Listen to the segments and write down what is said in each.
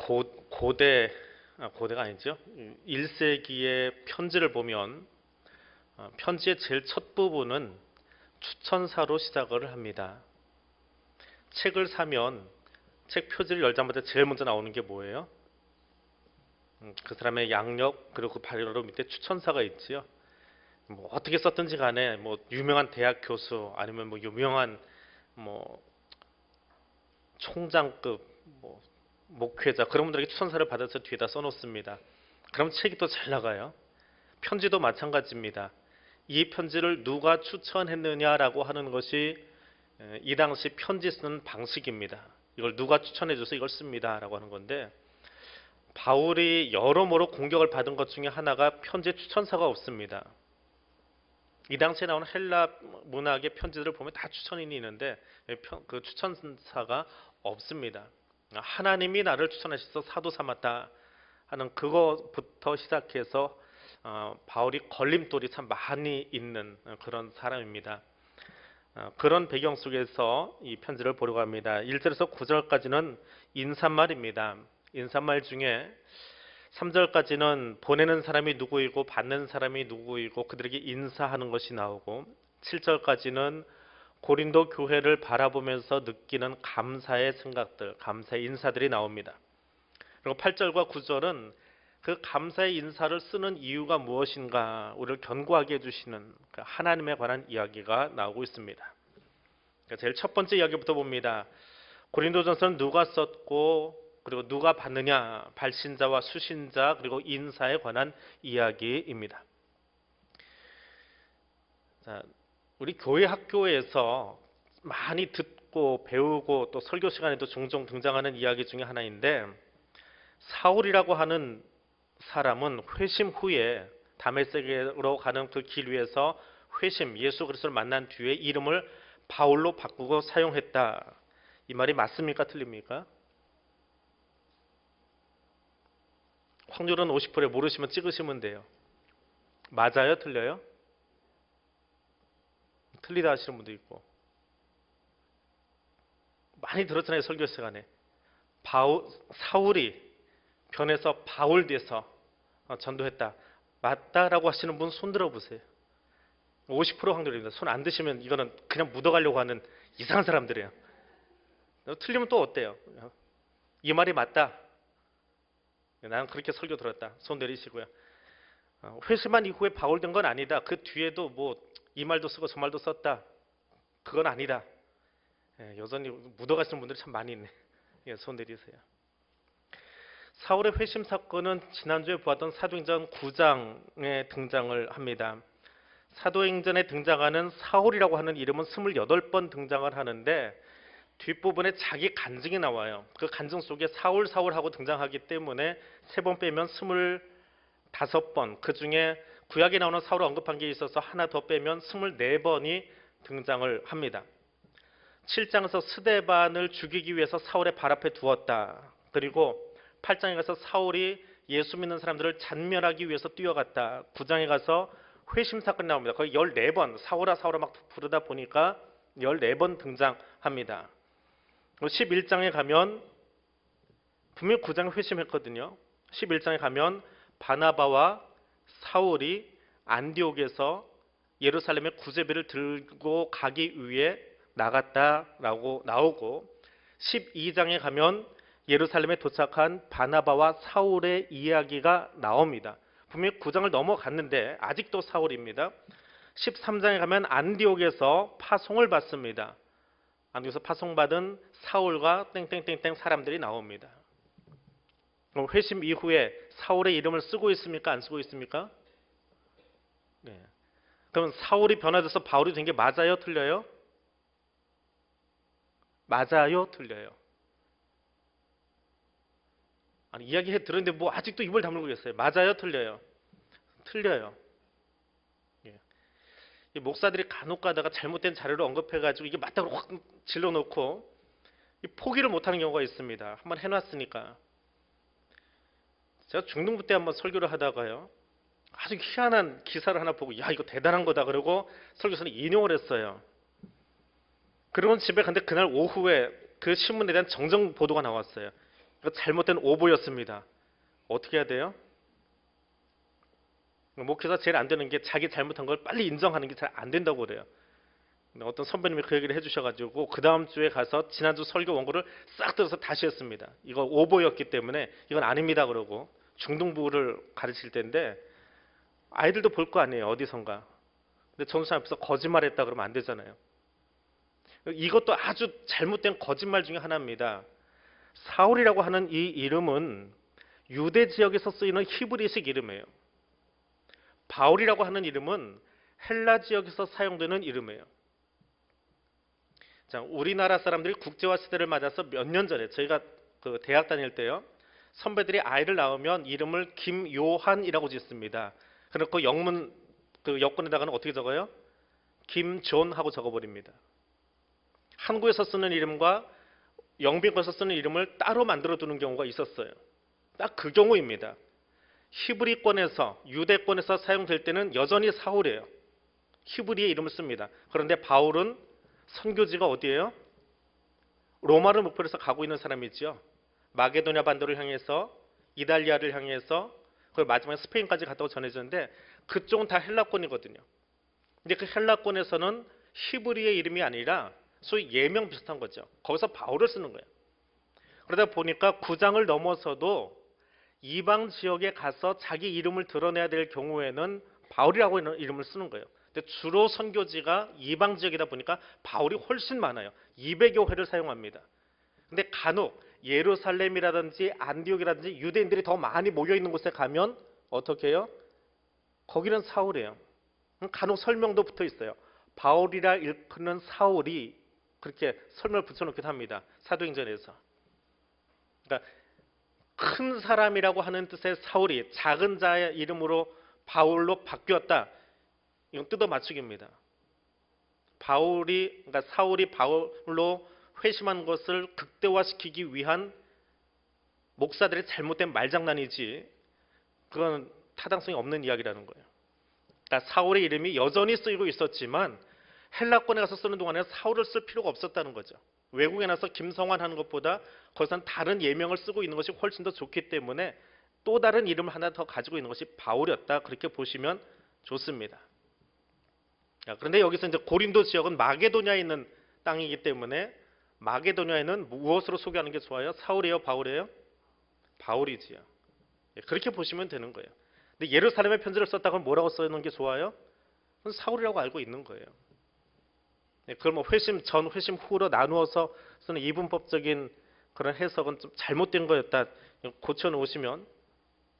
고대가 아니죠. 1세기의 편지를 보면 편지의 제일 첫 부분은 추천사로 시작을 합니다. 책을 사면 책 표지를 열자마자 제일 먼저 나오는 게 뭐예요? 그 사람의 양력 그리고 그 바로 밑에 추천사가 있지요. 뭐 어떻게 썼든지 간에 뭐 유명한 대학 교수 아니면 뭐 유명한 뭐 총장급 뭐 목회자 그런 분들에게 추천사를 받아서 뒤에다 써놓습니다. 그럼 책이 또 잘 나가요. 편지도 마찬가지입니다. 이 편지를 누가 추천했느냐라고 하는 것이 이 당시 편지 쓰는 방식입니다. 이걸 누가 추천해줘서 이걸 씁니다 라고 하는 건데, 바울이 여러모로 공격을 받은 것 중에 하나가 편지에 추천사가 없습니다. 이 당시에 나오는 헬라 문학의 편지들을 보면 다 추천인이 있는데 그 추천사가 없습니다. 하나님이 나를 추천하셔서 사도 삼았다 하는 그것부터 시작해서 바울이 걸림돌이 참 많이 있는 그런 사람입니다. 그런 배경 속에서 이 편지를 보려고 합니다. 1절에서 9절까지는 인사말입니다. 인사말 중에 3절까지는 보내는 사람이 누구이고 받는 사람이 누구이고 그들에게 인사하는 것이 나오고, 7절까지는 고린도 교회를 바라보면서 느끼는 감사의 생각들, 감사의 인사들이 나옵니다. 그리고 8절과 9절은 그 감사의 인사를 쓰는 이유가 무엇인가 우리를 견고하게 해주시는 하나님에 관한 이야기가 나오고 있습니다. 제일 첫 번째 이야기부터 봅니다. 고린도전서는 누가 썼고 그리고 누가 받느냐, 발신자와 수신자 그리고 인사에 관한 이야기입니다. 자, 우리 교회 학교에서 많이 듣고 배우고 또 설교 시간에도 종종 등장하는 이야기 중에 하나인데, 사울이라고 하는 사람은 회심 후에 다메섹으로 가는 그 길 위에서 회심, 예수 그리스도를 만난 뒤에 이름을 바울로 바꾸고 사용했다. 이 말이 맞습니까? 틀립니까? 확률은 50%. 모르시면 찍으시면 돼요. 맞아요? 틀려요? 틀리다 하시는 분도 있고. 많이 들었잖아요, 설교 시간에. 사울이 변해서 바울 돼서 전도했다. 맞다라고 하시는 분 손 들어보세요. 50% 확률입니다. 손 안 드시면 이거는 그냥 묻어가려고 하는 이상한 사람들이에요. 틀리면 또 어때요? 이 말이 맞다. 나는 그렇게 설교 들었다. 손 내리시고요. 회심한 이후에 바울 된 건 아니다. 그 뒤에도 뭐 이 말도 쓰고 저 말도 썼다. 그건 아니다. 여전히 묻어가시는 분들이 참 많이 있네. 손 내리세요. 사울의 회심 사건은 지난주에 보았던 사도행전 9장에 등장을 합니다. 사도행전에 등장하는 사울이라고 하는 이름은 28번 등장을 하는데 뒷부분에 자기 간증이 나와요. 그 간증 속에 사울 사울하고 등장하기 때문에 3번 빼면 25번, 그 중에 구약에 나오는 사울을 언급한 게 있어서 하나 더 빼면 24번이 등장을 합니다. 7장에서 스데반을 죽이기 위해서 사울의 발 앞에 두었다. 그리고 8장에 가서 사울이 예수 믿는 사람들을 잔멸하기 위해서 뛰어갔다. 9장에 가서 회심 사건이 나옵니다. 거의 14번 사울아 사울아 막 부르다 보니까 14번 등장합니다. 11장에 가면 분명히 9장에 회심했거든요. 11장에 가면 바나바와 사울이 안디옥에서 예루살렘에 구제배를 들고 가기 위해 나갔다라고 나오고, 12장에 가면 예루살렘에 도착한 바나바와 사울의 이야기가 나옵니다. 분명히 9장을 넘어갔는데 아직도 사울입니다. 13장에 가면 안디옥에서 파송을 받습니다. 안디옥에서 파송받은 사울과 땡땡땡땡 사람들이 나옵니다. 회심 이후에 사울의 이름을 쓰고 있습니까? 안 쓰고 있습니까? 네. 그럼 사울이 변화돼서 바울이 된 게 맞아요? 틀려요? 맞아요? 틀려요? 아니, 이야기해 들었는데 뭐 아직도 입을 다물고 계세요. 맞아요? 틀려요? 틀려요. 예. 이 목사들이 간혹 가다가 잘못된 자료를 언급해가지고 이게 맞다고 확 질러놓고 포기를 못하는 경우가 있습니다. 한번 해놨으니까. 제가 중등부 때 한번 설교를 하다가요, 아주 희한한 기사를 하나 보고 야 이거 대단한 거다 그러고 설교서는 인용을 했어요. 그러고 집에 갔는데 그날 오후에 그 신문에 대한 정정 보도가 나왔어요. 잘못된 오보였습니다. 어떻게 해야 돼요? 목회자 제일 안 되는 게 자기 잘못한 걸 빨리 인정하는 게 잘 안 된다고 그래요. 어떤 선배님이 그 얘기를 해주셔가지고 그 다음 주에 가서 지난주 설교 원고를 싹 들어서 다시 했습니다. 이거 오보였기 때문에 이건 아닙니다 그러고 중등부를 가르칠 때인데 아이들도 볼 거 아니에요 어디선가. 근데 전도사 앞에서 거짓말했다 그러면 안 되잖아요. 이것도 아주 잘못된 거짓말 중에 하나입니다. 사울이라고 하는 이 이름은 유대 지역에서 쓰이는 히브리식 이름이에요. 바울이라고 하는 이름은 헬라 지역에서 사용되는 이름이에요. 자, 우리나라 사람들이 국제화 시대를 맞아서 몇 년 전에 저희가 그 대학 다닐 때요. 선배들이 아이를 낳으면 이름을 김요한이라고 짓습니다. 그리고 영문 그 여권에다가는 어떻게 적어요? 김존 하고 적어버립니다. 한국에서 쓰는 이름과 영빈권에서 쓰는 이름을 따로 만들어 두는 경우가 있었어요. 딱 그 경우입니다. 히브리권에서 유대권에서 사용될 때는 여전히 사울이에요. 히브리의 이름을 씁니다. 그런데 바울은 선교지가 어디예요? 로마를 목표로 해서 가고 있는 사람이죠. 마게도냐 반도를 향해서 이탈리아를 향해서 그리고 마지막에 스페인까지 갔다고 전해졌는데 그쪽은 다 헬라권이거든요. 근데 그 헬라권에서는 히브리의 이름이 아니라 소위 예명 비슷한 거죠. 거기서 바울을 쓰는 거예요. 그러다 보니까 구장을 넘어서도 이방 지역에 가서 자기 이름을 드러내야 될 경우에는 바울이라고 하는 이름을 쓰는 거예요. 근데 주로 선교지가 이방 지역이다 보니까 바울이 훨씬 많아요. 200여 회를 사용합니다. 근데 간혹 예루살렘이라든지 안디옥이라든지 유대인들이 더 많이 모여 있는 곳에 가면 어떻게 해요? 거기는 사울이에요. 간혹 설명도 붙어 있어요. 바울이라 일컫는 사울이 그렇게 설명을 붙여놓기도 합니다. 사도행전에서. 그러니까 큰 사람이라고 하는 뜻의 사울이 작은 자의 이름으로 바울로 바뀌었다. 이건 뜯어 맞추기입니다. 그러니까 사울이 바울로 회심한 것을 극대화시키기 위한 목사들의 잘못된 말장난이지 그건 타당성이 없는 이야기라는 거예요. 그러니까 사울의 이름이 여전히 쓰이고 있었지만 헬라권에 가서 쓰는 동안에는 사울을 쓸 필요가 없었다는 거죠. 외국에 나서 김성환 하는 것보다 거기서는 다른 예명을 쓰고 있는 것이 훨씬 더 좋기 때문에 또 다른 이름을 하나 더 가지고 있는 것이 바울이었다. 그렇게 보시면 좋습니다. 그런데 여기서 이제 고린도 지역은 마게도냐에 있는 땅이기 때문에 마게도냐에는 무엇으로 소개하는 게 좋아요? 사울이에요? 바울이에요? 바울이지요. 그렇게 보시면 되는 거예요. 근데 예루살렘에 편지를 썼다고 뭐라고 써놓은 게 좋아요? 그건 사울이라고 알고 있는 거예요. 그걸 뭐 회심 전, 회심 후로 나누어서 쓰는 이분법적인 그런 해석은 좀 잘못된 거였다. 고쳐놓으시면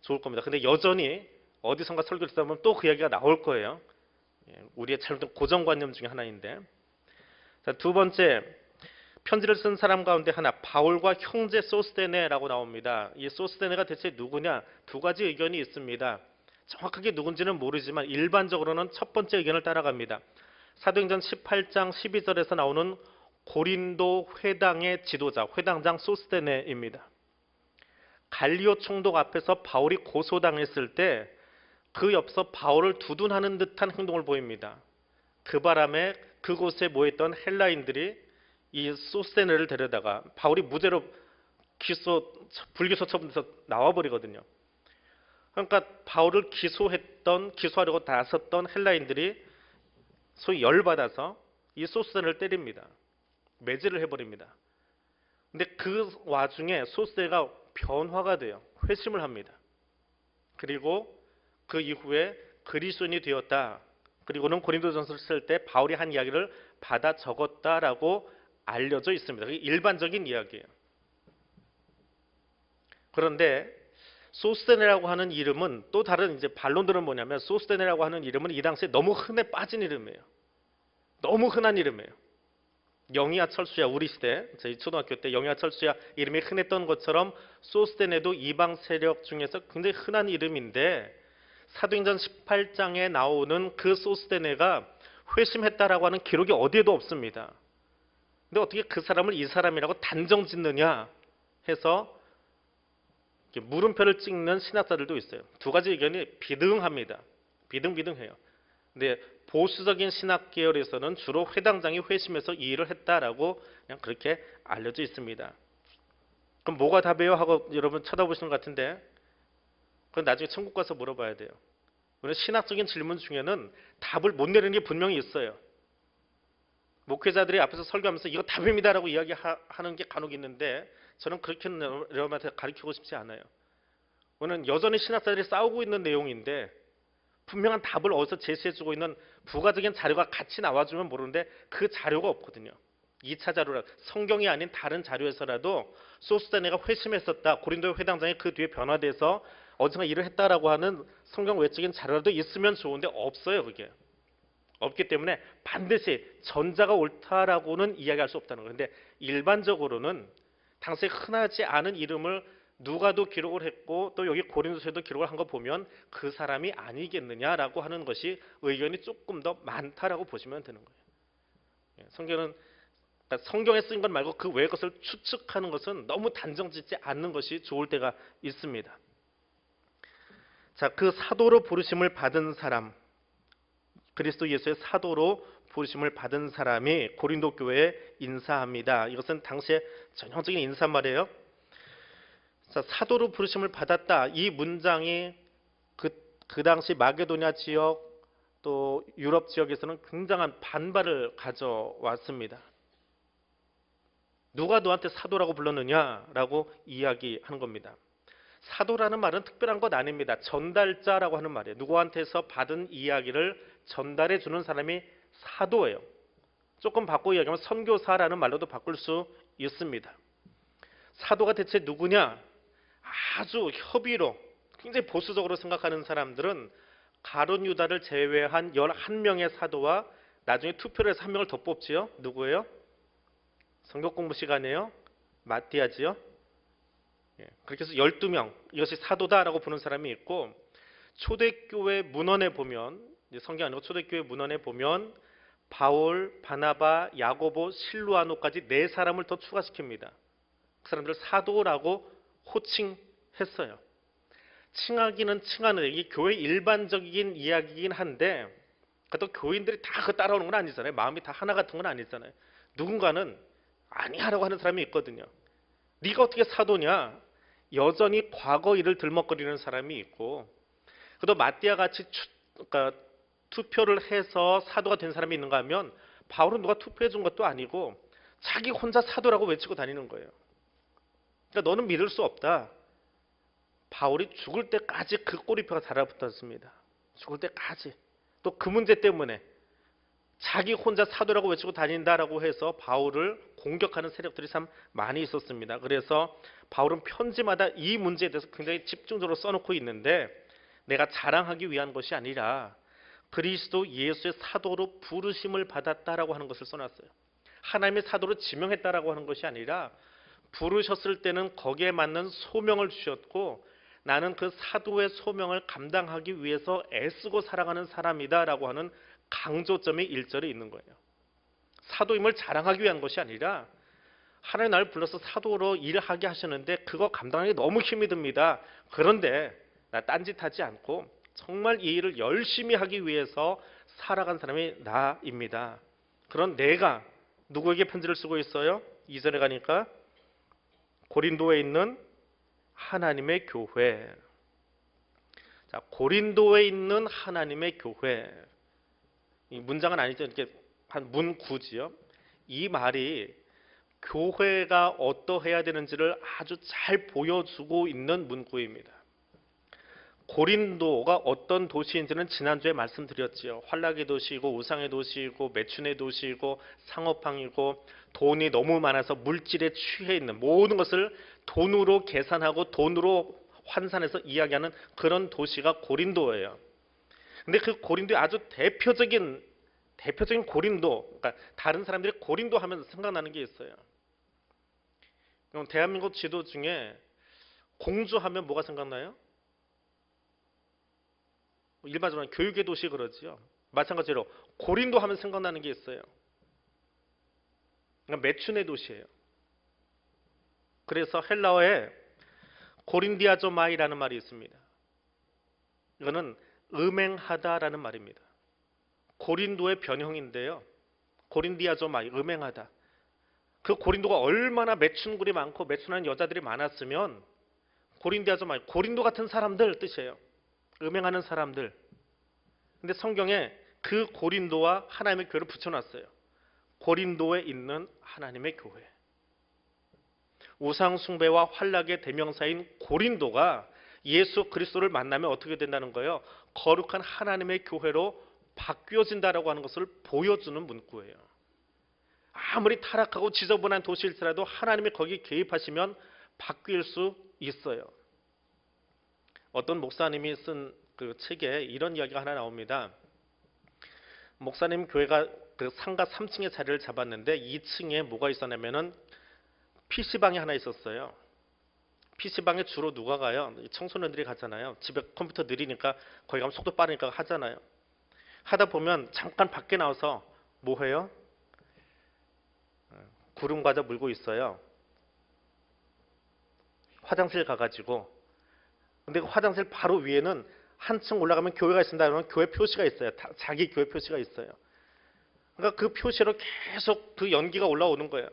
좋을 겁니다. 근데 여전히 어디선가 설교를 듣다 보면 또 그 이야기가 나올 거예요. 우리의 잘못된 고정관념 중에 하나인데. 자, 두 번째, 편지를 쓴 사람 가운데 하나, 바울과 형제 소스테네라고 나옵니다. 이 소스테네가 대체 누구냐? 두 가지 의견이 있습니다. 정확하게 누군지는 모르지만 일반적으로는 첫 번째 의견을 따라갑니다. 사도행전 18장 12절에서 나오는 고린도 회당의 지도자, 회당장 소스테네입니다. 갈리오 총독 앞에서 바울이 고소당했을 때 그 옆서 바울을 두둔하는 듯한 행동을 보입니다. 그 바람에 그곳에 모였던 헬라인들이 이 소스테네를 데려다가 바울이 무죄로 불기소 처분돼서 나와버리거든요. 그러니까 바울을 기소하려고 나섰던 헬라인들이 소위 열받아서 이 소스테네를 때립니다. 매질을 해버립니다. 근데 그 와중에 소스테네가 변화가 돼요. 회심을 합니다. 그리고 그 이후에 그리스도인이 되었다. 그리고는 고린도전서를 쓸 때 바울이 한 이야기를 받아 적었다라고 알려져 있습니다. 그게 일반적인 이야기예요. 그런데 소스테네라고 하는 이름은 또 다른 이제 반론들은 뭐냐면 소스테네라고 하는 이름은 이 당시에 너무 흔해 빠진 이름이에요. 너무 흔한 이름이에요. 영희야 철수야, 우리 시대 저희 초등학교 때 영희야 철수야 이름이 흔했던 것처럼 소스테네도 이방 세력 중에서 굉장히 흔한 이름인데 사도행전 18장에 나오는 그 소스테네가 회심했다라고 하는 기록이 어디에도 없습니다. 근데 어떻게 그 사람을 이 사람이라고 단정 짓느냐 해서 물음표를 찍는 신학자들도 있어요. 두 가지 의견이 비등합니다. 비등비등해요. 근데 보수적인 신학 계열에서는 주로 회당장이 회심해서 이 일을 했다라고 그냥 그렇게 알려져 있습니다. 그럼 뭐가 답이에요? 하고 여러분 쳐다보시는 것 같은데 그건 나중에 천국 가서 물어봐야 돼요. 우리 신학적인 질문 중에는 답을 못 내리는 게 분명히 있어요. 목회자들이 앞에서 설교하면서 이거 답입니다라고 이야기하는 게 간혹 있는데 저는 그렇게는 여러분한테 가르치고 싶지 않아요. 오늘 여전히 신학자들이 싸우고 있는 내용인데 분명한 답을 어디서 제시해주고 있는 부가적인 자료가 같이 나와주면 모르는데 그 자료가 없거든요. 2차 자료라 성경이 아닌 다른 자료에서라도 소스데네가 회심했었다. 고린도 회당장이 그 뒤에 변화돼서 어디선가 일을 했다라고 하는 성경 외적인 자료라도 있으면 좋은데 없어요. 그게. 없기 때문에 반드시 전자가 옳다라고는 이야기할 수 없다는 거예요. 그런데 일반적으로는 당시에 흔하지 않은 이름을 누가도 기록을 했고 또 여기 고린도서에도 기록을 한 거 보면 그 사람이 아니겠느냐라고 하는 것이 의견이 조금 더 많다라고 보시면 되는 거예요. 성경은 그러니까 성경에 쓰인 것 말고 그 외의 것을 추측하는 것은 너무 단정짓지 않는 것이 좋을 때가 있습니다. 자, 그 사도로 부르심을 받은 사람, 그리스도 예수의 사도로 부르심을 받은 사람이 고린도 교회에 인사합니다. 이것은 당시의 전형적인 인사말이에요. 자, 사도로 부르심을 받았다. 이 문장이 그 당시 마게도냐 지역 또 유럽 지역에서는 굉장한 반발을 가져왔습니다. 누가 너한테 사도라고 불렀느냐라고 이야기하는 겁니다. 사도라는 말은 특별한 것 아닙니다. 전달자라고 하는 말이에요. 누구한테서 받은 이야기를 전달해 주는 사람이 사도예요. 조금 바꾸고 이야기하면 선교사라는 말로도 바꿀 수 있습니다. 사도가 대체 누구냐? 아주 협의로 굉장히 보수적으로 생각하는 사람들은 가룟 유다를 제외한 11명의 사도와 나중에 투표를 해서 한 명을 더 뽑지요. 누구예요? 성경 공부 시간이에요. 마띠아지요. 그렇게 해서 12명 이것이 사도다라고 부르는 사람이 있고 초대교회 문헌에 보면 성경 아니고 초대교회 문헌에 보면 바울, 바나바, 야고보, 실루아노까지 4사람을 더 추가시킵니다. 그 사람들을 사도라고 호칭했어요. 칭하기는 칭하는 이게 교회 일반적인 이야기이긴 한데 또 교인들이 다 그거 따라오는 건 아니잖아요. 마음이 다 하나 같은 건 아니잖아요. 누군가는 아니하라고 하는 사람이 있거든요. 네가 어떻게 사도냐? 여전히 과거 일을 들먹거리는 사람이 있고 그래도 마띠아 같이 그러니까 투표를 해서 사도가 된 사람이 있는가 하면 바울은 누가 투표해 준 것도 아니고 자기 혼자 사도라고 외치고 다니는 거예요. 그러니까 너는 믿을 수 없다. 바울이 죽을 때까지 그 꼬리표가 달라붙었습니다. 죽을 때까지. 또 그 문제 때문에 자기 혼자 사도라고 외치고 다닌다라고 해서 바울을 공격하는 세력들이 참 많이 있었습니다. 그래서 바울은 편지마다 이 문제에 대해서 굉장히 집중적으로 써놓고 있는데 내가 자랑하기 위한 것이 아니라 그리스도 예수의 사도로 부르심을 받았다라고 하는 것을 써놨어요. 하나님의 사도로 지명했다라고 하는 것이 아니라 부르셨을 때는 거기에 맞는 소명을 주셨고 나는 그 사도의 소명을 감당하기 위해서 애쓰고 살아가는 사람이다라고 하는 강조점이 1절에 있는 거예요. 사도임을 자랑하기 위한 것이 아니라 하나님 나를 불러서 사도로 일하게 하셨는데 그거 감당하기 너무 힘이 듭니다. 그런데 나 딴짓하지 않고 정말 이 일을 열심히 하기 위해서 살아간 사람이 나입니다. 그런 내가 누구에게 편지를 쓰고 있어요? 2절에 가니까 고린도에 있는 하나님의 교회. 자, 고린도에 있는 하나님의 교회. 이 문장은 아니죠. 이렇게 한 문구지요. 이 말이 교회가 어떠해야 되는지를 아주 잘 보여주고 있는 문구입니다. 고린도가 어떤 도시인지는 지난주에 말씀드렸지요. 환락의 도시이고 우상의 도시이고 매춘의 도시이고 상업항이고 돈이 너무 많아서 물질에 취해 있는 모든 것을 돈으로 계산하고 돈으로 환산해서 이야기하는 그런 도시가 고린도예요. 근데 그 고린도의 아주 대표적인 고린도, 그러니까 다른 사람들이 고린도 하면 생각나는 게 있어요. 대한민국 지도 중에 공주하면 뭐가 생각나요? 일반적으로 교육의 도시 그러지요. 마찬가지로 고린도 하면 생각나는 게 있어요. 그러니까 매춘의 도시예요. 그래서 헬라어에 고린디아조마이라는 말이 있습니다. 이거는 음행하다라는 말입니다. 고린도의 변형인데요. 고린디아조마이, 음행하다. 그 고린도가 얼마나 매춘굴이 많고 매춘하는 여자들이 많았으면 고린도하지 말고 고린도 같은 사람들 뜻이에요. 음행하는 사람들. 근데 성경에 그 고린도와 하나님의 교회를 붙여놨어요. 고린도에 있는 하나님의 교회. 우상 숭배와 환락의 대명사인 고린도가 예수 그리스도를 만나면 어떻게 된다는 거예요? 거룩한 하나님의 교회로 바뀌어진다라고 하는 것을 보여주는 문구예요. 아무리 타락하고 지저분한 도시일지라도 하나님이 거기 개입하시면 바뀔 수 있어요. 어떤 목사님이 쓴 그 책에 이런 이야기가 하나 나옵니다. 목사님 교회가 그 상가 3층의 자리를 잡았는데 2층에 뭐가 있었냐면은 PC방이 하나 있었어요. PC방에 주로 누가 가요? 청소년들이 가잖아요. 집에 컴퓨터 느리니까 거기 가면 속도 빠르니까 하잖아요. 하다 보면 잠깐 밖에 나와서 뭐 해요? 구름 과자 물고 있어요. 화장실 가가지고. 근데 화장실 바로 위에는 한층 올라가면 교회가 있습니다. 그러면 교회 표시가 있어요. 자기 교회 표시가 있어요. 그러니까 그 표시로 계속 그 연기가 올라오는 거예요.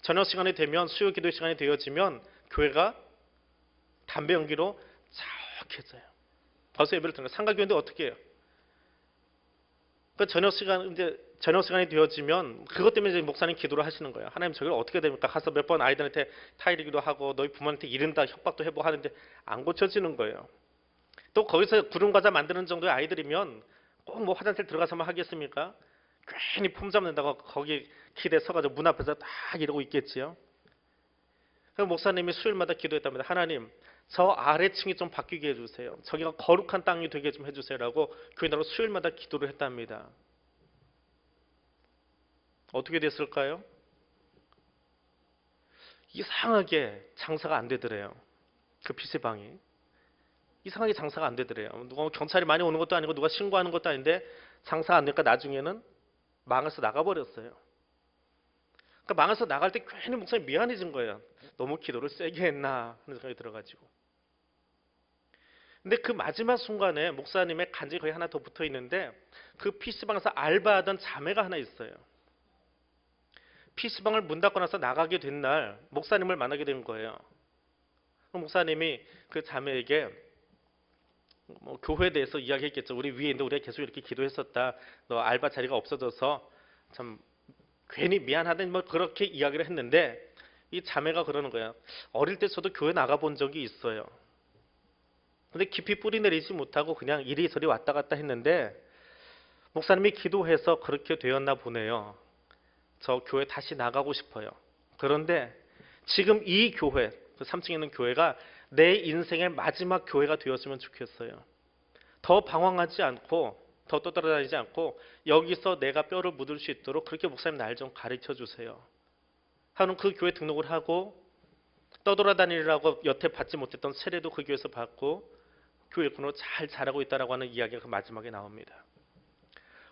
저녁 시간이 되면 수요 기도 시간이 되어지면 교회가 담배 연기로 자욱해져요. 벌써 예배를 드는 거예요. 상가교회인데 어떻게 해요? 그 저녁 시간이 되어지면 그것 때문에 이제 목사님 기도를 하시는 거예요. 하나님 저걸 어떻게 됩니까? 가서 몇 번 아이들한테 타이르기도 하고 너희 부모한테 이른다 협박도 해보고 하는데 안 고쳐지는 거예요. 또 거기서 구름 과자 만드는 정도의 아이들이면 꼭 뭐 화장실 들어가서만 하겠습니까? 괜히 폼 잡는다고 거기 기대 서가지고 문 앞에서 딱 이러고 있겠지요. 그래서 목사님이 수요일마다 기도했답니다. 하나님 저 아래층이 좀 바뀌게 해주세요. 저기가 거룩한 땅이 되게 좀 해주세요라고 교인으로 수요일마다 기도를 했답니다. 어떻게 됐을까요? 이상하게 장사가 안 되더래요. 그 PC방이. 이상하게 장사가 안 되더래요. 누가 경찰이 많이 오는 것도 아니고 누가 신고하는 것도 아닌데 장사가 안 되니까 나중에는 망해서 나가버렸어요. 그러니까 망해서 나갈 때 괜히 목사님 미안해진 거예요. 너무 기도를 세게 했나 하는 생각이 들어가지고. 근데 그 마지막 순간에 목사님의 간증이 거의 하나 더 붙어 있는데 그 PC방에서 알바하던 자매가 하나 있어요. PC방을 문 닫고 나서 나가게 된 날 목사님을 만나게 된 거예요. 목사님이 그 자매에게 뭐 교회에 대해서 이야기했겠죠. 우리 위에 있는데 우리가 계속 이렇게 기도했었다. 너 알바 자리가 없어져서 참 괜히 미안하다니 뭐 그렇게 이야기를 했는데 이 자매가 그러는 거야. 어릴 때 저도 교회 나가본 적이 있어요. 근데 깊이 뿌리 내리지 못하고 그냥 이리저리 왔다 갔다 했는데 목사님이 기도해서 그렇게 되었나 보네요. 저 교회 다시 나가고 싶어요. 그런데 지금 이 교회, 그 3층에 있는 교회가 내 인생의 마지막 교회가 되었으면 좋겠어요. 더 방황하지 않고 더 떠돌아다니지 않고 여기서 내가 뼈를 묻을 수 있도록 그렇게 목사님 날 좀 가르쳐 주세요. 하는 그 교회 등록을 하고 떠돌아다니라고 여태 받지 못했던 세례도 그 교회에서 받고 교회 일꾼으로 잘 자라고 있다라고 하는 이야기가 그 마지막에 나옵니다.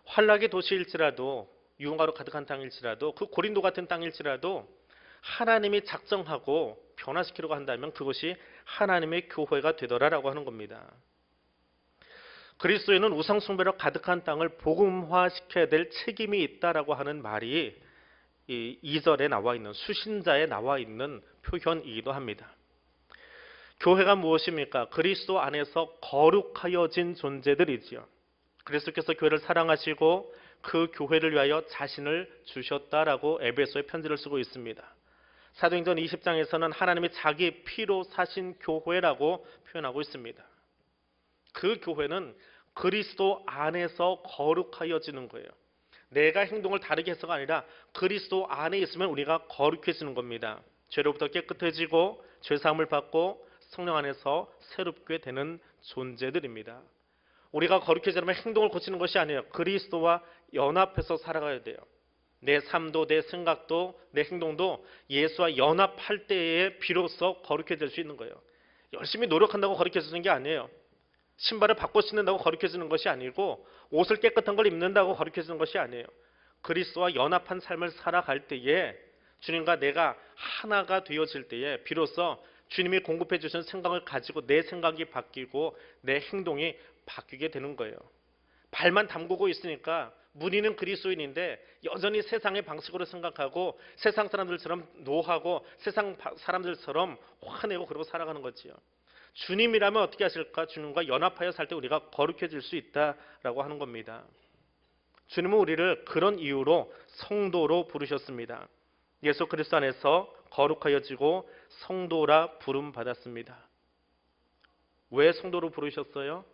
환락의 도시일지라도 유흥가로 가득한 땅일지라도 그 고린도 같은 땅일지라도 하나님이 작정하고 변화시키려고 한다면 그것이 하나님의 교회가 되더라라고 하는 겁니다. 그리스도에는 우상 숭배로 가득한 땅을 복음화시켜야 될 책임이 있다라고 하는 말이 이 2절에 나와 있는 수신자에 나와 있는 표현이기도 합니다. 교회가 무엇입니까? 그리스도 안에서 거룩하여진 존재들이지요. 그리스도께서 교회를 사랑하시고 그 교회를 위하여 자신을 주셨다라고 에베소에 편지를 쓰고 있습니다. 사도행전 20장에서는 하나님이 자기 피로 사신 교회라고 표현하고 있습니다. 그 교회는 그리스도 안에서 거룩하여지는 거예요. 내가 행동을 다르게 해서가 아니라 그리스도 안에 있으면 우리가 거룩해지는 겁니다. 죄로부터 깨끗해지고 죄사함을 받고 성령 안에서 새롭게 되는 존재들입니다. 우리가 거룩해지려면 행동을 고치는 것이 아니에요. 그리스도와 연합해서 살아가야 돼요. 내 삶도 내 생각도 내 행동도 예수와 연합할 때에 비로소 거룩해질 수 있는 거예요. 열심히 노력한다고 거룩해지는 게 아니에요. 신발을 바꿔 신는다고 거룩해지는 것이 아니고 옷을 깨끗한 걸 입는다고 거룩해지는 것이 아니에요. 그리스도와 연합한 삶을 살아갈 때에 주님과 내가 하나가 되어질 때에 비로소 주님이 공급해 주신 생각을 가지고 내 생각이 바뀌고 내 행동이 바뀌게 되는 거예요. 발만 담그고 있으니까 문의는 그리스도인인데 여전히 세상의 방식으로 생각하고 세상 사람들처럼 노하고 세상 사람들처럼 화내고 그러고 살아가는 거지요. 주님이라면 어떻게 하실까? 주님과 연합하여 살 때 우리가 거룩해질 수 있다라고 하는 겁니다. 주님은 우리를 그런 이유로 성도로 부르셨습니다. 예수 그리스도 안에서 거룩하여지고 성도라 부름 받았습니다. 왜 성도로 부르셨어요?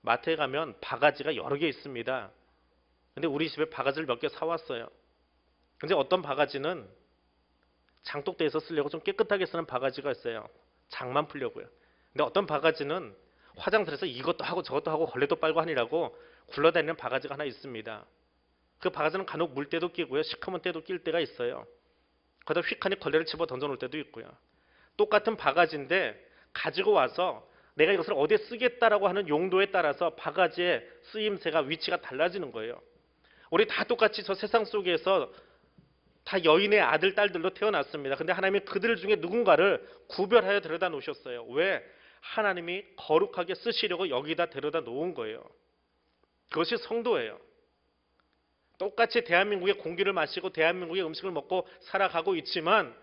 마트에 가면 바가지가 여러 개 있습니다. 근데 우리 집에 바가지를 몇 개 사왔어요. 근데 어떤 바가지는 장독대에서 쓰려고 좀 깨끗하게 쓰는 바가지가 있어요. 장만 풀려고요. 근데 어떤 바가지는 화장실에서 이것도 하고 저것도 하고 걸레도 빨고 하느라고 굴러다니는 바가지가 하나 있습니다. 그 바가지는 간혹 물 때도 끼고요. 시커먼 때도 낄 때가 있어요. 거기다 휙하니 걸레를 집어 던져놓을 때도 있고요. 똑같은 바가지인데 가지고 와서 내가 이것을 어디에 쓰겠다라고 하는 용도에 따라서 바가지의 쓰임새가 위치가 달라지는 거예요. 우리 다 똑같이 저 세상 속에서 다 여인의 아들, 딸들로 태어났습니다. 근데 하나님이 그들 중에 누군가를 구별하여 데려다 놓으셨어요. 왜? 하나님이 거룩하게 쓰시려고 여기다 데려다 놓은 거예요. 그것이 성도예요. 똑같이 대한민국의 공기를 마시고 대한민국의 음식을 먹고 살아가고 있지만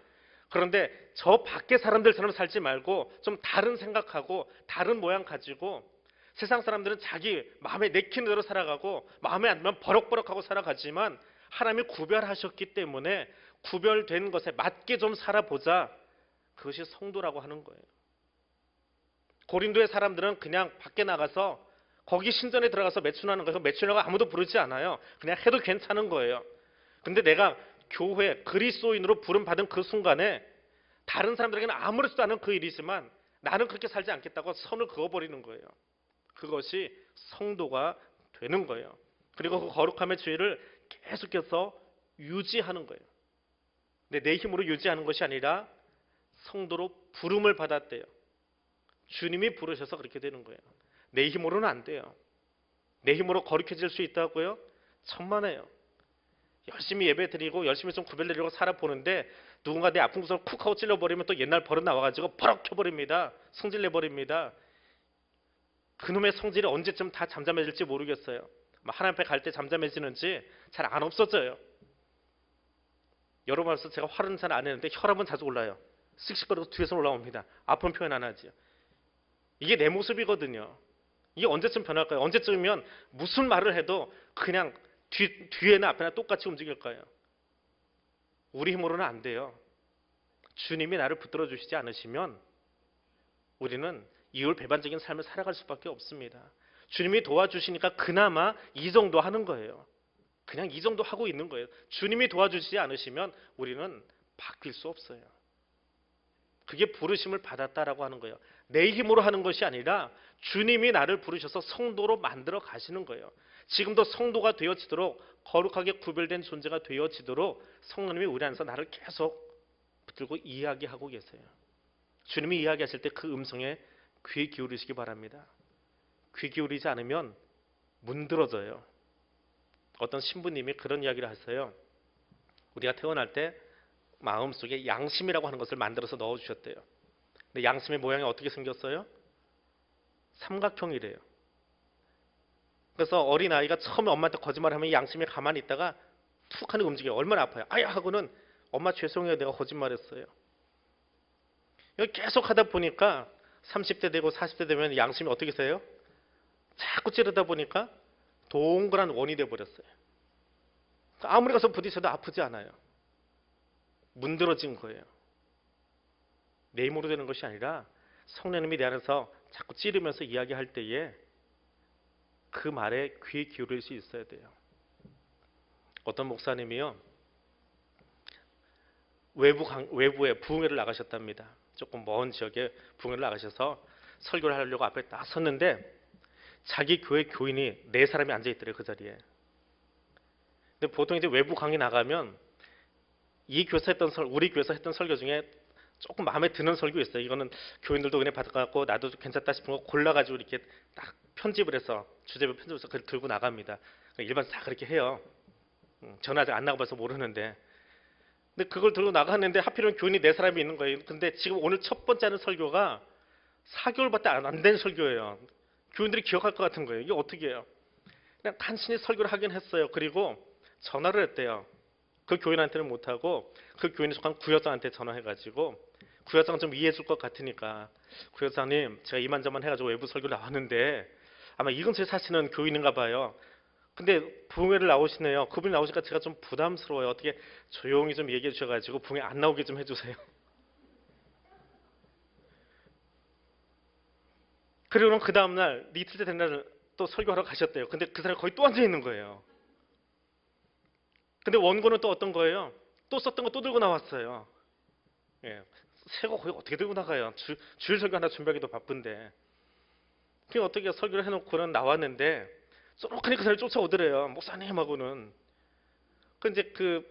그런데 저 밖에 사람들처럼 살지 말고 좀 다른 생각하고 다른 모양 가지고 세상 사람들은 자기 마음에 내키는 대로 살아가고 마음에 안 들면 버럭버럭하고 살아가지만 하나님이 구별하셨기 때문에 구별된 것에 맞게 좀 살아보자. 그것이 성도라고 하는 거예요. 고린도의 사람들은 그냥 밖에 나가서 거기 신전에 들어가서 매춘하는 거예요. 매춘하고 아무도 부르지 않아요. 그냥 해도 괜찮은 거예요. 근데 내가 교회 그리스도인으로 부름받은 그 순간에 다른 사람들에게는 아무렇지도 않은 그 일이지만 나는 그렇게 살지 않겠다고 선을 그어버리는 거예요. 그것이 성도가 되는 거예요. 그리고 그 거룩함의 주의를 계속해서 유지하는 거예요. 근데 내 힘으로 유지하는 것이 아니라 성도로 부름을 받았대요. 주님이 부르셔서 그렇게 되는 거예요. 내 힘으로는 안 돼요. 내 힘으로 거룩해질 수 있다고요? 천만에요. 열심히 예배 드리고 열심히 좀 구별 드리고 살아보는데 누군가 내 아픈 곳을 쿡 하고 찔러버리면 또 옛날 버릇 나와가지고 버럭 켜버립니다. 성질 내버립니다. 그놈의 성질이 언제쯤 다 잠잠해질지 모르겠어요. 하나님 앞에 갈 때 잠잠해지는지 잘 안 없어져요. 여러 번 와서 제가 화는 잘 안 내는데 혈압은 자주 올라요. 씩씩거리고 뒤에서 올라옵니다. 아픈 표현 안 하지요. 이게 내 모습이거든요. 이게 언제쯤 변할까요? 언제쯤이면 무슨 말을 해도 그냥 뒤에나 앞에나 똑같이 움직일 거예요. 우리 힘으로는 안 돼요. 주님이 나를 붙들어 주시지 않으시면 우리는 이율배반적인 삶을 살아갈 수밖에 없습니다. 주님이 도와주시니까 그나마 이 정도 하는 거예요. 그냥 이 정도 하고 있는 거예요. 주님이 도와주시지 않으시면 우리는 바뀔 수 없어요. 그게 부르심을 받았다라고 하는 거예요. 내 힘으로 하는 것이 아니라 주님이 나를 부르셔서 성도로 만들어 가시는 거예요. 지금도 성도가 되어지도록 거룩하게 구별된 존재가 되어지도록 성령님이 우리 안에서 나를 계속 붙들고 이야기하고 계세요. 주님이 이야기하실 때 그 음성에 귀 기울이시기 바랍니다. 귀 기울이지 않으면 문드러져요. 어떤 신부님이 그런 이야기를 하세요. 우리가 태어날 때 마음속에 양심이라고 하는 것을 만들어서 넣어주셨대요. 근데 양심의 모양이 어떻게 생겼어요? 삼각형이래요. 그래서 어린아이가 처음에 엄마한테 거짓말하면 양심이 가만히 있다가 툭 하는 움직여요. 얼마나 아파요. 아야 하고는 엄마 죄송해요. 내가 거짓말했어요. 계속 하다 보니까 30대 되고 40대 되면 양심이 어떻게 돼요? 자꾸 찌르다 보니까 동그란 원이 돼버렸어요. 아무리 가서 부딪혀도 아프지 않아요. 문드러진 거예요. 내 힘으로 되는 것이 아니라 성령님이 내 안에서 자꾸 찌르면서 이야기할 때에 그 말에 귀 기울일 수 있어야 돼요. 어떤 목사님이요. 외부에 부흥회를 나가셨답니다. 조금 먼 지역에 부흥회를 나가셔서 설교를 하려고 앞에 딱 섰는데 자기 교회 교인이 4사람이 앉아있더래요. 그 자리에. 근데 보통 이제 외부 강의 나가면 우리 교회에서 했던 설교 중에 조금 마음에 드는 설교 있어요. 이거는 교인들도 은혜 받아갖고 나도 괜찮다 싶은 거 골라가지고 이렇게 딱 편집을 해서 주제별 편집을 해서 그걸 들고 나갑니다. 일반 다 그렇게 해요. 저는 아직 안 나가봐서 모르는데. 근데 그걸 들고 나갔는데 하필이면 교인이 4사람이 있는 거예요. 근데 지금 오늘 첫 번째 하는 설교가 4개월밖에 안 된 설교예요. 교인들이 기억할 것 같은 거예요. 이게 어떻게 해요? 그냥 간신히 설교를 하긴 했어요. 그리고 전화를 했대요. 그 교인한테는 못하고 그 교인에 속한 구역장한테 전화해가지고 구역장 좀 이해해 줄 것 같으니까 구역장님 제가 이만저만 해가지고 외부 설교 나왔는데 아마 이 근처에 사시는 교인인가 봐요. 근데 부흥회를 나오시네요. 그분이 나오시니까 제가 좀 부담스러워요. 어떻게 조용히 좀 얘기해 주셔가지고 부흥회 안 나오게 좀 해주세요. 그리고는 그 다음날 이틀째 된 날 또 설교하러 가셨대요. 근데 그 사람이 거기 또 앉아 있는 거예요. 근데 원고는 또 어떤 거예요? 또 썼던 거 또 들고 나왔어요. 예. 새거 거기 어떻게 들고 나가요? 주일 설교 하나 준비하기도 바쁜데. 그게 어떻게 설교를 해놓고는 나왔는데 쏘록하니 그 사람이 쫓아오더래요. 목사님하고는. 그 이제 그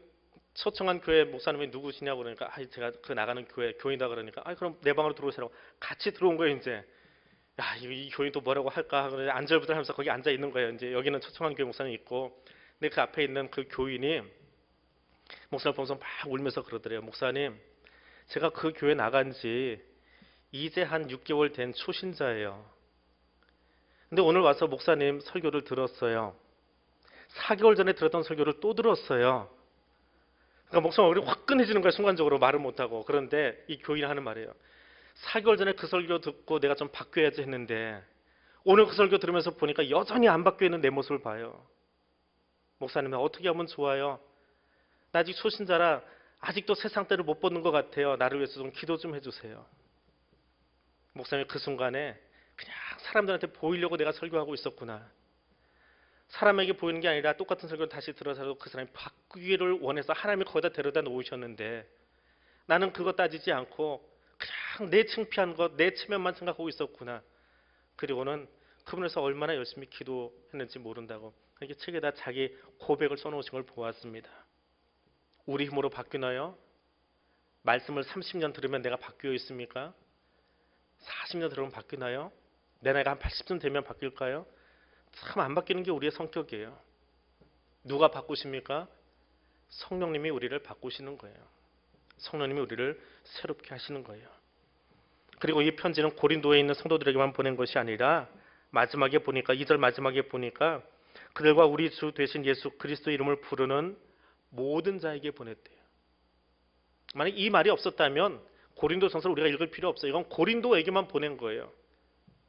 초청한 교회 목사님이 누구시냐고 그러니까 제가 그 나가는 교회 교인이다 그러니까 그럼 내 방으로 들어오시라고 같이 들어온 거예요. 이제 이 교인 또 뭐라고 할까 그래 안절부절하면서 거기 앉아 있는 거예요. 이제 여기는 초청한 교회 목사님 있고 근데 그 앞에 있는 그 교인이 목사님 보면서 막 울면서 그러더래요. 목사님 제가 그 교회 나간 지 이제 한 6개월 된 초신자예요. 근데 오늘 와서 목사님 설교를 들었어요. 4개월 전에 들었던 설교를 또 들었어요. 그러니까 목사님 얼굴이 화끈해지는 거예요. 순간적으로 말을 못하고. 그런데 이 교인이 하는 말이에요. 4개월 전에 그 설교 듣고 내가 좀 바뀌어야지 했는데 오늘 그 설교 들으면서 보니까 여전히 안 바뀌어 있는 내 모습을 봐요. 목사님 어떻게 하면 좋아요? 나 아직 초신자라 아직도 세상 때를 못 보는 것 같아요. 나를 위해서 좀 기도 좀 해주세요. 목사님이 그 순간에 그냥 사람들한테 보이려고 내가 설교하고 있었구나. 사람에게 보이는 게 아니라 똑같은 설교를 다시 들어서 그 사람이 바뀌기를 원해서 하나님이 거기다 데려다 놓으셨는데 나는 그거 따지지 않고 그냥 내 창피한 것, 내 체면만 생각하고 있었구나. 그리고는 그분에서 얼마나 열심히 기도했는지 모른다고 이렇게 책에다 자기 고백을 써놓으신 걸 보았습니다. 우리 힘으로 바뀌나요? 말씀을 30년 들으면 내가 바뀌어 있습니까? 40년 들으면 바뀌나요? 내 나이가 한 80쯤 되면 바뀔까요? 참 안 바뀌는 게 우리의 성격이에요. 누가 바꾸십니까? 성령님이 우리를 바꾸시는 거예요. 성령님이 우리를 새롭게 하시는 거예요. 그리고 이 편지는 고린도에 있는 성도들에게만 보낸 것이 아니라 마지막에 보니까 2절 마지막에 보니까 그들과 우리 주 되신 예수 그리스도 이름을 부르는 모든 자에게 보냈대요. 만약 이 말이 없었다면 고린도 성서를 우리가 읽을 필요 없어요. 이건 고린도에게만 보낸 거예요.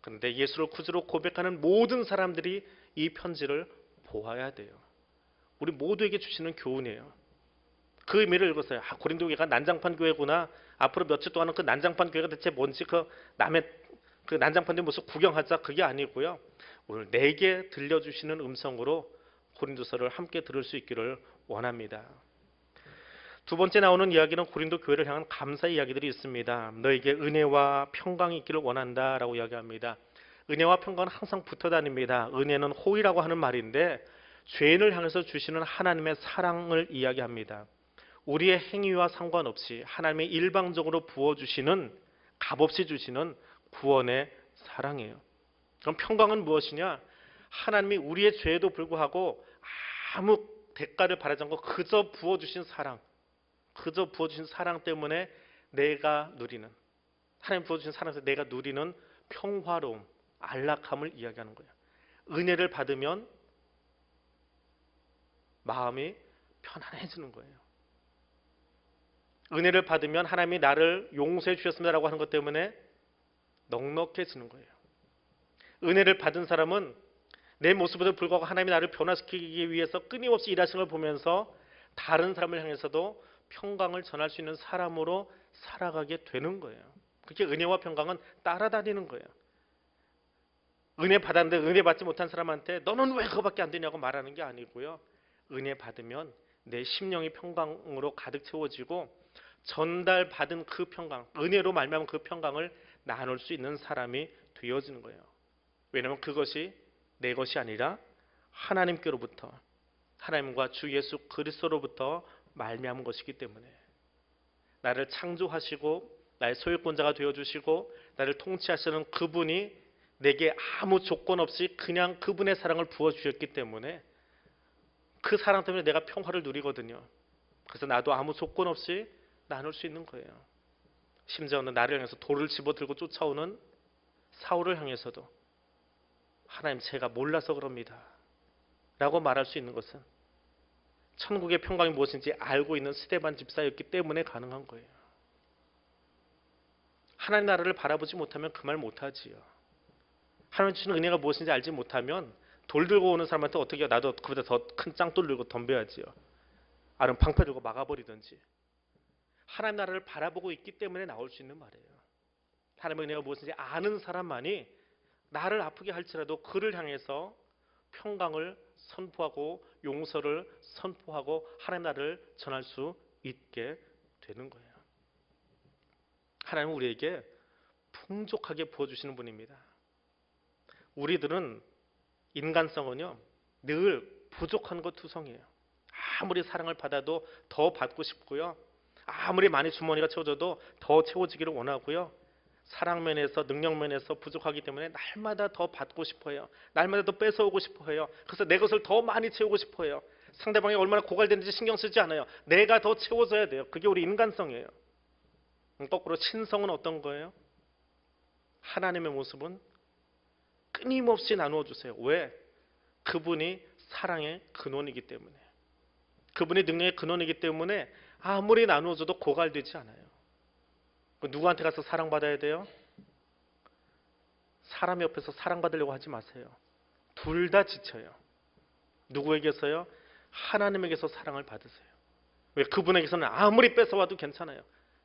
그런데 예수를 구주로 고백하는 모든 사람들이 이 편지를 보아야 돼요. 우리 모두에게 주시는 교훈이에요. 그 의미를 읽었어요. 고린도 교회가 난장판 교회구나. 앞으로 몇 주 동안은 그 난장판 교회가 대체 뭔지 그 남의 그 난장판의 모습 구경하자 그게 아니고요. 오늘 내게 들려주시는 음성으로 고린도서를 함께 들을 수 있기를 원합니다. 두 번째 나오는 이야기는 고린도 교회를 향한 감사 이야기들이 있습니다. 너에게 은혜와 평강이 있기를 원한다라고 이야기합니다. 은혜와 평강은 항상 붙어 다닙니다. 은혜는 호의라고 하는 말인데 죄인을 향해서 주시는 하나님의 사랑을 이야기합니다. 우리의 행위와 상관없이 하나님의 일방적으로 부어주시는 값없이 주시는 구원의 사랑이에요. 그럼 평강은 무엇이냐? 하나님이 우리의 죄에도 불구하고 아무 대가를 바라지 않고 그저 부어주신 사랑, 그저 부어주신 사랑 때문에 내가 누리는, 하나님 부어주신 사랑에서 내가 누리는 평화로움, 안락함을 이야기하는 거예요. 은혜를 받으면 마음이 편안해지는 거예요. 은혜를 받으면 하나님이 나를 용서해 주셨습니다라고 하는 것 때문에 넉넉해지는 거예요. 은혜를 받은 사람은 내 모습에도 불구하고 하나님이 나를 변화시키기 위해서 끊임없이 일하시는 걸 보면서 다른 사람을 향해서도 평강을 전할 수 있는 사람으로 살아가게 되는 거예요. 그렇게 은혜와 평강은 따라다니는 거예요. 은혜 받았는데 은혜 받지 못한 사람한테 너는 왜 그거밖에 안 되냐고 말하는 게 아니고요. 은혜 받으면 내 심령이 평강으로 가득 채워지고 전달받은 그 평강, 은혜로 말미암은 그 평강을 나눌 수 있는 사람이 되어지는 거예요. 왜냐하면 그것이 내 것이 아니라 하나님께로부터, 하나님과 주 예수 그리스도로부터 말미암은 것이기 때문에 나를 창조하시고 나의 소유권자가 되어주시고 나를 통치하시는 그분이 내게 아무 조건 없이 그냥 그분의 사랑을 부어주셨기 때문에 그 사랑 때문에 내가 평화를 누리거든요. 그래서 나도 아무 조건 없이 나눌 수 있는 거예요. 심지어는 나를 향해서 돌을 집어들고 쫓아오는 사울을 향해서도 하나님 제가 몰라서 그럽니다 라고 말할 수 있는 것은 천국의 평강이 무엇인지 알고 있는 스데반 집사였기 때문에 가능한 거예요. 하나님 나라를 바라보지 못하면 그 말 못하지요. 하나님 주시는 은혜가 무엇인지 알지 못하면 돌 들고 오는 사람한테 어떻게 해요? 나도 그보다 더 큰 짱돌 들고 덤벼야지요. 아니면 방패 들고 막아버리든지. 하나님 나라를 바라보고 있기 때문에 나올 수 있는 말이에요. 하나님의 은혜가 무엇인지 아는 사람만이 나를 아프게 할지라도 그를 향해서 평강을 선포하고 용서를 선포하고 하나님 나라를 전할 수 있게 되는 거예요. 하나님은 우리에게 풍족하게 부어주시는 분입니다. 우리들은 인간성은요 늘 부족한 것 투성이에요. 아무리 사랑을 받아도 더 받고 싶고요. 아무리 많이 주머니가 채워져도 더 채워지기를 원하고요. 사랑면에서 능력면에서 부족하기 때문에 날마다 더 받고 싶어요. 날마다 더 뺏어오고 싶어요. 그래서 내 것을 더 많이 채우고 싶어요. 상대방이 얼마나 고갈되는지 신경 쓰지 않아요. 내가 더 채워져야 돼요. 그게 우리 인간성이에요. 거꾸로 신성은 어떤 거예요? 하나님의 모습은 끊임없이 나누어 주세요. 왜? 그분이 사랑의 근원이기 때문에. 그분이 능력의 근원이기 때문에 아무리 나누어줘도 고갈되지 않아요. 누구한테 가서 사랑받아야 돼요? 사람 옆에서 사랑받으려고 하지 마세요. 둘 다 지쳐요. 누구에게서요? 하나님에게서 사랑을 받으세요. 왜? 그분에게서는 아무리 뺏어와도 괜찮아요.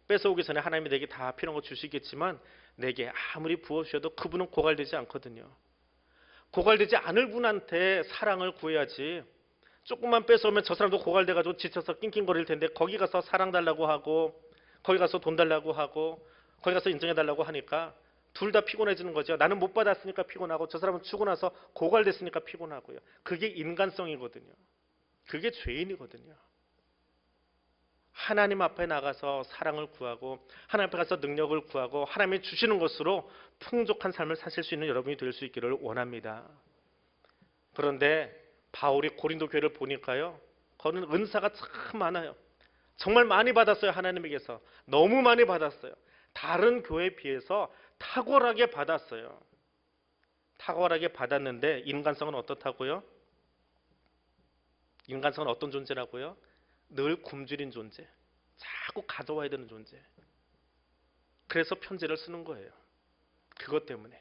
뺏어오기 전에 하나님이 내게 다 필요한 거 주시겠지만 내게 아무리 부어주셔도 그분은 고갈되지 않거든요. 고갈되지 않을 분한테 사랑을 구해야지. 조금만 뺏어오면 저 사람도 고갈돼가지고 지쳐서 낑낑거릴 텐데 거기 가서 사랑 달라고 하고 거기 가서 돈 달라고 하고 거기 가서 인정해달라고 하니까 둘 다 피곤해지는 거죠. 나는 못 받았으니까 피곤하고 저 사람은 주고 나서 고갈됐으니까 피곤하고요. 그게 인간성이거든요. 그게 죄인이거든요. 하나님 앞에 나가서 사랑을 구하고 하나님 앞에 가서 능력을 구하고 하나님이 주시는 것으로 풍족한 삶을 사실 수 있는 여러분이 될 수 있기를 원합니다. 그런데 바울이 고린도 교회를 보니까요. 거기는 은사가 참 많아요. 정말 많이 받았어요. 하나님에게서. 너무 많이 받았어요. 다른 교회에 비해서 탁월하게 받았어요. 탁월하게 받았는데 인간성은 어떻다고요? 인간성은 어떤 존재라고요? 늘 굶주린 존재. 자꾸 가져와야 되는 존재. 그래서 편지를 쓰는 거예요. 그것 때문에.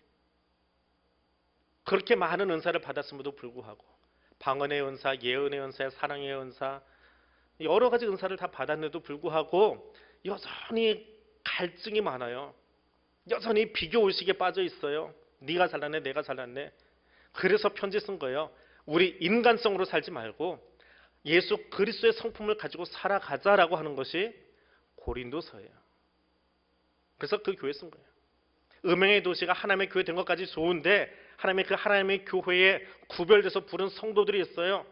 그렇게 많은 은사를 받았음에도 불구하고 방언의 은사, 예언의 은사, 사랑의 은사 여러 가지 은사를 다 받았는데도 불구하고 여전히 갈증이 많아요. 여전히 비교의식에 빠져 있어요. 네가 잘났네, 내가 잘났네. 그래서 편지 쓴 거예요. 우리 인간성으로 살지 말고 예수 그리스도의 성품을 가지고 살아가자라고 하는 것이 고린도서예요. 그래서 그 교회 쓴 거예요. 음행의 도시가 하나님의 교회 된 것까지 좋은데 하나님의 교회에 구별돼서 부른 성도들이 있어요.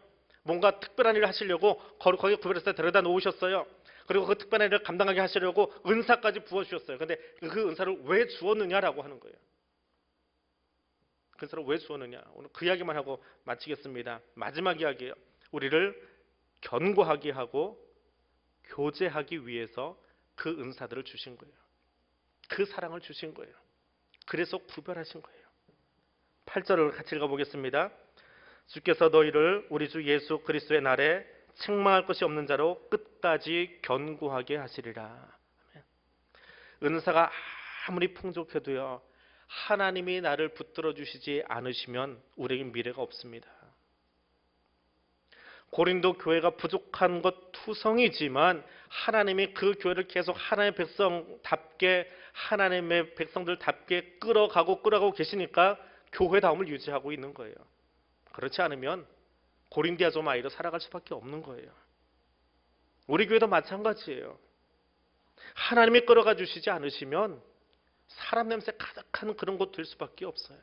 뭔가 특별한 일을 하시려고 거기 구별해서 데려다 놓으셨어요. 그리고 그 특별한 일을 감당하게 하시려고 은사까지 부어주셨어요. 그런데 그 은사를 왜 주었느냐라고 하는 거예요. 그 은사를 왜 주었느냐. 오늘 그 이야기만 하고 마치겠습니다. 마지막 이야기예요. 우리를 견고하게 하고 교제하기 위해서 그 은사들을 주신 거예요. 그 사랑을 주신 거예요. 그래서 구별하신 거예요. 8절을 같이 읽어보겠습니다. 주께서 너희를 우리 주 예수 그리스도의 날에 책망할 것이 없는 자로 끝까지 견고하게 하시리라. 은사가 아무리 풍족해도요 하나님이 나를 붙들어 주시지 않으시면 우리에게 미래가 없습니다. 고린도 교회가 부족한 것 투성이지만 하나님이 그 교회를 계속 하나님의 백성답게 하나님의 백성들답게 끌어가고 계시니까 교회다움을 유지하고 있는 거예요. 그렇지 않으면 고린디아 좀 아이로 살아갈 수밖에 없는 거예요. 우리 교회도 마찬가지예요. 하나님이 끌어가 주시지 않으시면 사람 냄새 가득한 그런 곳 될 수밖에 없어요.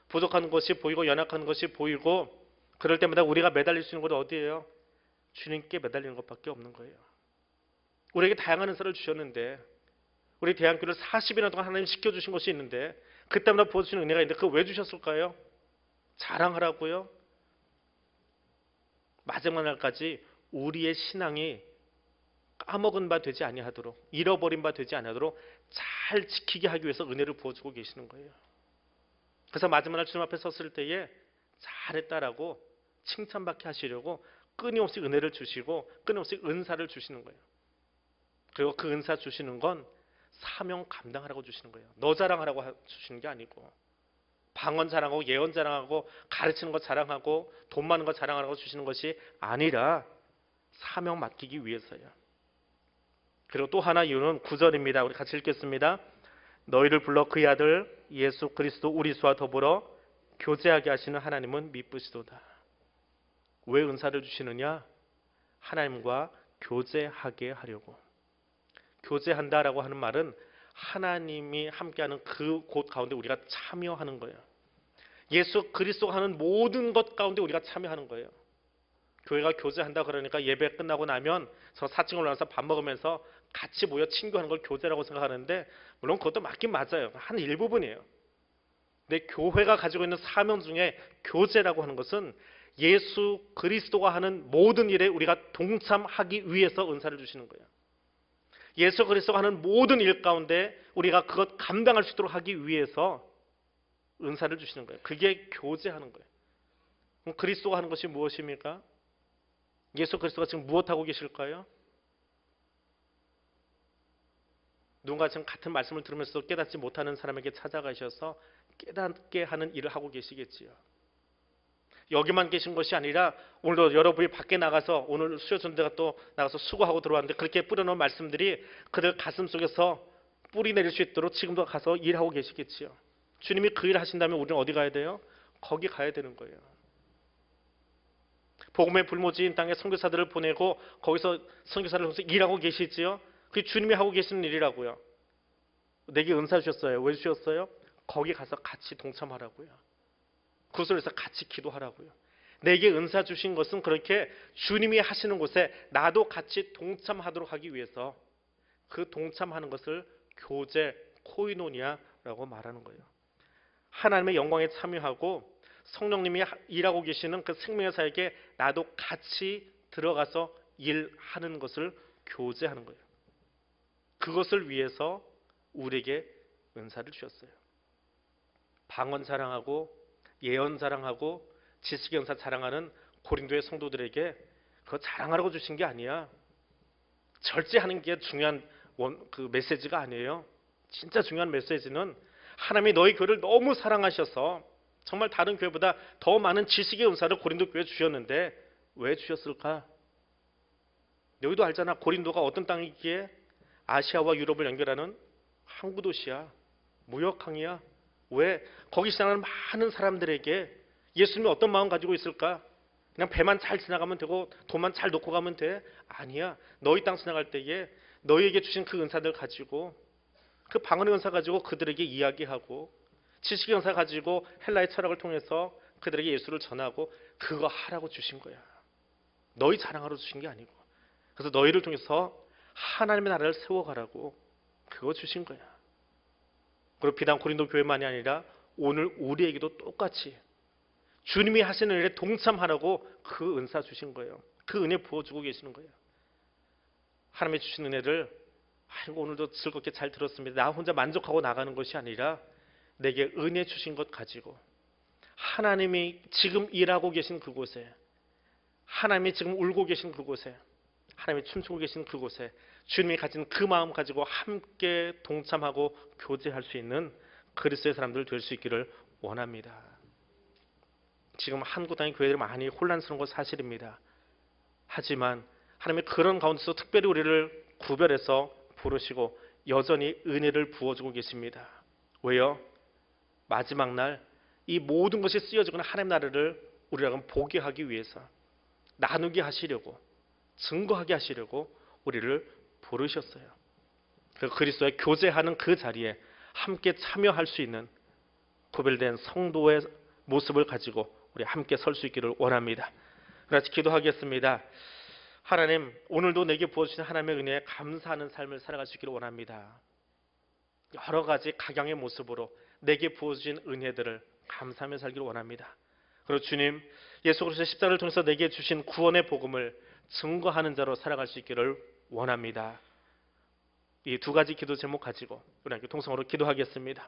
부족한 것이 보이고 연약한 것이 보이고 그럴 때마다 우리가 매달릴 수 있는 곳은 어디예요? 주님께 매달리는 것밖에 없는 거예요. 우리에게 다양한 은사를 주셨는데 우리 대한교회를 40년 동안 하나님 지켜주신 것이 있는데 그때마다 부어주시는 은혜가 있는데 그거 왜 주셨을까요? 자랑하라고요? 마지막 날까지 우리의 신앙이 까먹은 바 되지 아니하도록 잃어버린 바 되지 아니하도록 잘 지키게 하기 위해서 은혜를 부어주고 계시는 거예요. 그래서 마지막 날 주님 앞에 섰을 때에 잘했다라고 칭찬받게 하시려고 끊임없이 은혜를 주시고 끊임없이 은사를 주시는 거예요. 그리고 그 은사 주시는 건 사명 감당하라고 주시는 거예요. 너 자랑하라고 주시는 게 아니고, 방언 자랑하고 예언 자랑하고 가르치는 거 자랑하고 돈 많은 거 자랑하라고 주시는 것이 아니라 사명 맡기기 위해서요. 그리고 또 하나 이유는 9절입니다. 우리 같이 읽겠습니다. 너희를 불러 그의 아들 예수 그리스도 우리 주와 더불어 교제하게 하시는 하나님은 미쁘시도다. 왜 은사를 주시느냐? 하나님과 교제하게 하려고. 교제한다라고 하는 말은 하나님이 함께하는 그 곳 가운데 우리가 참여하는 거예요. 예수 그리스도가 하는 모든 것 가운데 우리가 참여하는 거예요. 교회가 교제한다 그러니까 예배 끝나고 나면 저 4층 올라가서 밥 먹으면서 같이 모여 친교하는 걸 교제라고 생각하는데, 물론 그것도 맞긴 맞아요. 한 일부분이에요. 근데 교회가 가지고 있는 사명 중에 교제라고 하는 것은 예수 그리스도가 하는 모든 일에 우리가 동참하기 위해서 은사를 주시는 거예요. 예수 그리스도가 하는 모든 일 가운데 우리가 그것 감당할 수 있도록 하기 위해서 은사를 주시는 거예요. 그게 교제하는 거예요. 그럼 그리스도가 하는 것이 무엇입니까? 예수 그리스도가 지금 무엇하고 계실까요? 누군가 지금 같은 말씀을 들으면서 깨닫지 못하는 사람에게 찾아가셔서 깨닫게 하는 일을 하고 계시겠지요. 여기만 계신 것이 아니라 오늘도 여러분이 밖에 나가서, 오늘 수요전대가 또 나가서 수고하고 들어왔는데 그렇게 뿌려놓은 말씀들이 그들 가슴 속에서 뿌리 내릴 수 있도록 지금도 가서 일하고 계시겠지요. 주님이 그 일을 하신다면 우리는 어디 가야 돼요? 거기 가야 되는 거예요. 복음의 불모지인 땅에 선교사들을 보내고 거기서 선교사를 통해서 일하고 계시지요. 그게 주님이 하고 계시는 일이라고요. 내게 은사 주셨어요. 왜 주셨어요? 거기 가서 같이 동참하라고요. 그 소리에서 같이 기도하라고요. 내게 은사 주신 것은 그렇게 주님이 하시는 곳에 나도 같이 동참하도록 하기 위해서, 그 동참하는 것을 교제, 코이노니아라고 말하는 거예요. 하나님의 영광에 참여하고 성령님이 일하고 계시는 그 생명의 사역에 나도 같이 들어가서 일하는 것을 교제하는 거예요. 그것을 위해서 우리에게 은사를 주셨어요. 방언 자랑하고 예언 자랑하고 지식의 은사 자랑하는 고린도의 성도들에게 그거 자랑하라고 주신 게 아니야. 절제하는 게 중요한 그 메시지가 아니에요. 진짜 중요한 메시지는 하나님이 너희 교회를 너무 사랑하셔서 정말 다른 교회보다 더 많은 지식의 은사를 고린도 교회에 주셨는데 왜 주셨을까? 여기도 알잖아. 고린도가 어떤 땅이기에 아시아와 유럽을 연결하는 항구 도시야. 무역항이야. 왜? 거기 지나가는 많은 사람들에게 예수님이 어떤 마음 가지고 있을까? 그냥 배만 잘 지나가면 되고 돈만 잘 놓고 가면 돼? 아니야. 너희 땅 지나갈 때에 너희에게 주신 그 은사들 가지고, 그 방언의 은사 가지고 그들에게 이야기하고, 지식의 은사 가지고 헬라의 철학을 통해서 그들에게 예수를 전하고, 그거 하라고 주신 거야. 너희 자랑하러 주신 게 아니고. 그래서 너희를 통해서 하나님의 나라를 세워가라고 그거 주신 거야. 그리고 비단 고린도 교회만이 아니라 오늘 우리에게도 똑같이 주님이 하시는 일에 동참하라고 그 은사 주신 거예요. 그 은혜 부어주고 계시는 거예요. 하나님이 주신 은혜를 아이고 오늘도 즐겁게 잘 들었습니다. 나 혼자 만족하고 나가는 것이 아니라 내게 은혜 주신 것 가지고 하나님이 지금 일하고 계신 그곳에, 하나님이 지금 울고 계신 그곳에, 하나님이 춤추고 계신 그곳에 주님이 가진 그 마음 가지고 함께 동참하고 교제할 수 있는 그리스도의 사람들 될 수 있기를 원합니다. 지금 한국 땅의 교회들이 많이 혼란스러운 건 사실입니다. 하지만 하나님이 그런 가운데서 특별히 우리를 구별해서 부르시고 여전히 은혜를 부어주고 계십니다. 왜요? 마지막 날 이 모든 것이 쓰여지거나 하나님 나라를 우리라고 보게 하기 위해서, 나누게 하시려고, 증거하게 하시려고 우리를 부르셨어요. 그래서 그리스도의 교제하는 그 자리에 함께 참여할 수 있는 구별된 성도의 모습을 가지고 우리 함께 설 수 있기를 원합니다. 같이 기도하겠습니다. 하나님, 오늘도 내게 부어주신 하나님의 은혜에 감사하는 삶을 살아갈 수 있기를 원합니다. 여러 가지 각양의 모습으로 내게 부어주신 은혜들을 감사하며 살기를 원합니다. 그리고 주님, 예수 그리스도의 십자가를 통해서 내게 주신 구원의 복음을 증거하는 자로 살아갈 수 있기를 원합니다. 이 두 가지 기도 제목 가지고 우리 함께 통성으로 기도하겠습니다.